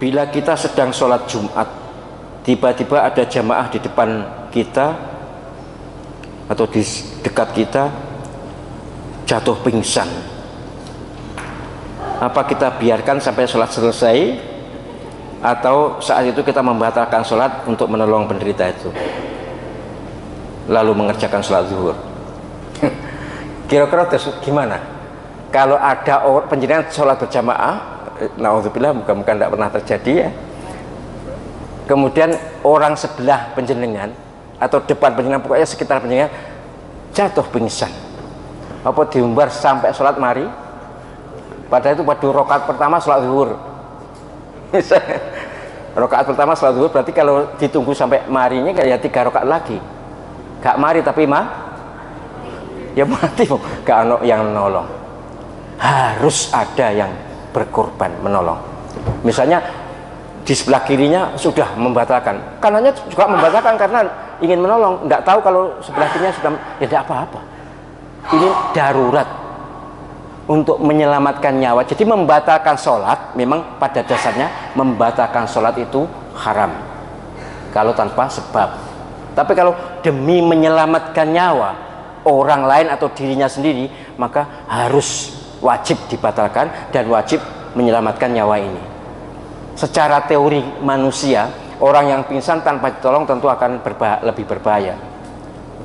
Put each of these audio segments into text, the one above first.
bila kita sedang sholat Jumat, tiba-tiba ada jamaah di depan kita atau di dekat kita jatuh pingsan, apa kita biarkan sampai sholat selesai, atau saat itu kita membatalkan sholat untuk menolong penderita itu lalu mengerjakan sholat zuhur? Kira-kira gimana kalau ada penjenengan sholat berjamaah, naudzubillah, muka-muka tidak pernah terjadi ya, kemudian orang sebelah penjenengan atau depan penjenengan, pokoknya sekitar penjenengan jatuh pingsan, apa diumbar sampai sholat mari, padahal itu pada rakaat pertama sholat zuhur. Rakaat pertama sholat zuhur, berarti kalau ditunggu sampai marinya kayak 3 rakaat lagi, gak mari tapi ya mati, gak ada yang menolong. Harus ada yang berkorban menolong. Misalnya di sebelah kirinya sudah membatalkan, kanannya juga membatalkan karena ingin menolong, tidak tahu kalau sebelah kirinya sudah, ya tidak apa-apa. Ini darurat untuk menyelamatkan nyawa. Jadi membatalkan sholat, memang pada dasarnya membatalkan sholat itu haram kalau tanpa sebab. Tapi kalau demi menyelamatkan nyawa orang lain atau dirinya sendiri, maka harus wajib dibatalkan dan wajib menyelamatkan nyawa ini. Secara teori manusia, orang yang pingsan tanpa ditolong tentu akan lebih berbahaya.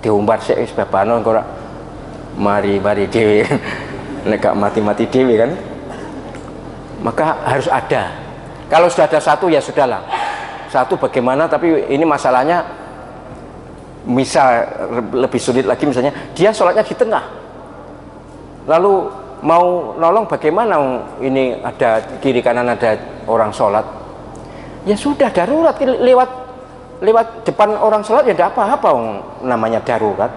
Diumbar sih sebabano kok mari dewe, nek mati dewe kan. Maka harus ada. Kalau sudah ada satu ya sudahlah. Satu bagaimana, tapi ini masalahnya misal lebih sulit lagi, misalnya dia sholatnya di tengah, lalu mau nolong bagaimana, ini ada kiri kanan ada orang sholat, ya sudah darurat, lewat depan orang sholat ya tidak apa-apa, namanya darurat.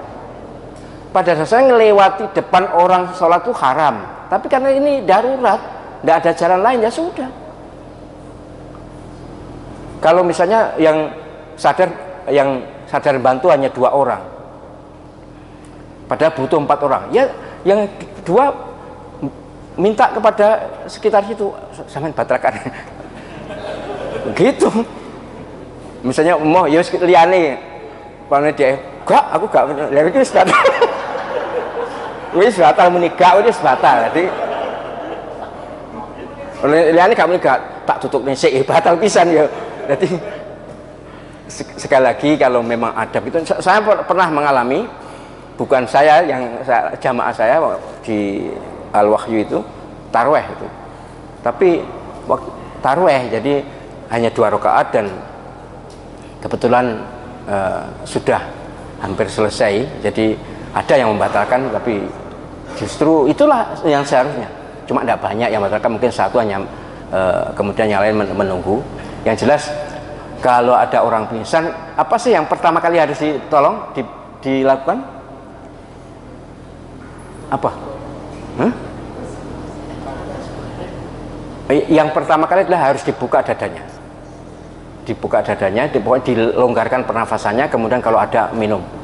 Pada dasarnya ngelewati depan orang sholat itu haram, tapi karena ini darurat, tidak ada jalan lain, ya sudah. Kalau misalnya yang sadar bantu hanya 2 orang, padahal butuh 4 orang, ya yang 2 minta kepada sekitar situ, sampean batalkan. Gitu. Misalnya mau ya liyane, pane dia, "Gak, aku gak." Lha iki wis batal. Wis batal muni gak, wis batal. Jadi liyane gak muni gak, tak tutupne sik, batal pisan ya. Jadi sekali lagi kalau memang adab itu, saya pernah mengalami, bukan saya, yang jamaah saya di Al-Wahyu itu tarweh itu, tapi waktu tarweh jadi hanya 2 rakaat dan kebetulan sudah hampir selesai, jadi ada yang membatalkan, tapi justru itulah yang seharusnya, cuma tidak banyak yang membatalkan, mungkin 1 hanya, kemudian yang lain menunggu. Yang jelas kalau ada orang pingsan, apa sih yang pertama kali harus ditolong, dilakukan? Apa? Yang pertama kali adalah harus dibuka dadanya. Dibuka dadanya, dilonggarkan pernafasannya, kemudian kalau ada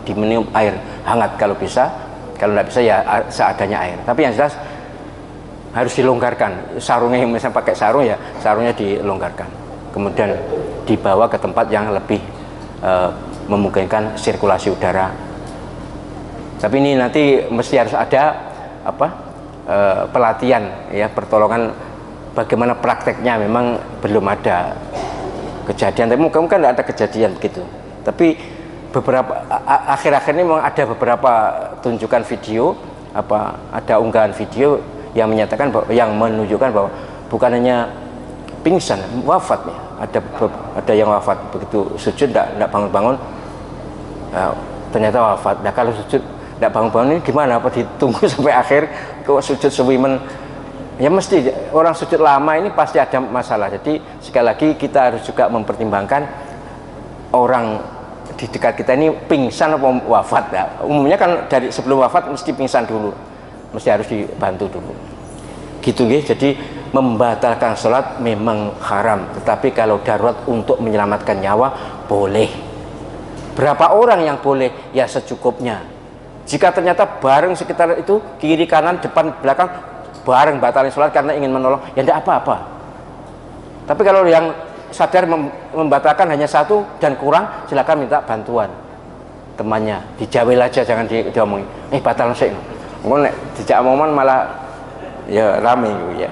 diminum air hangat kalau bisa, kalau tidak bisa ya seadanya air. Tapi yang jelas harus dilonggarkan. Sarungnya, misalnya pakai sarung ya, sarungnya dilonggarkan. Kemudian dibawa ke tempat yang lebih memungkinkan sirkulasi udara. Tapi ini nanti mesti harus ada pelatihan ya, pertolongan bagaimana prakteknya. Memang belum ada kejadian, tapi mungkin tidak ada kejadian begitu. Tapi beberapa akhir-akhir ini memang ada beberapa tunjukan video, ada unggahan video yang menyatakan yang menunjukkan bahwa bukan hanya pingsan, wafatnya. Ada yang wafat begitu sujud tidak bangun-bangun, ternyata wafat. Nah kalau sujud tidak bangun-bangun ini gimana? Apa ditunggu sampai akhir ke sujud sewimen? Ya mesti, orang sujud lama ini pasti ada masalah. Jadi sekali lagi kita harus juga mempertimbangkan orang di dekat kita ini pingsan atau wafat. Ya, umumnya kan dari sebelum wafat mesti pingsan dulu, mesti harus dibantu dulu. Gitu nggih. Jadi membatalkan sholat memang haram, tetapi kalau darurat untuk menyelamatkan nyawa boleh. Berapa orang yang boleh? Ya secukupnya. Jika ternyata bareng sekitar itu, kiri kanan depan belakang bareng batalin sholat karena ingin menolong, ya tidak apa-apa. Tapi kalau yang sadar membatalkan hanya satu dan kurang, silakan minta bantuan temannya, dijawel aja, jangan diomongin batal sih, nek dijak omongan malah ya rame gitu ya.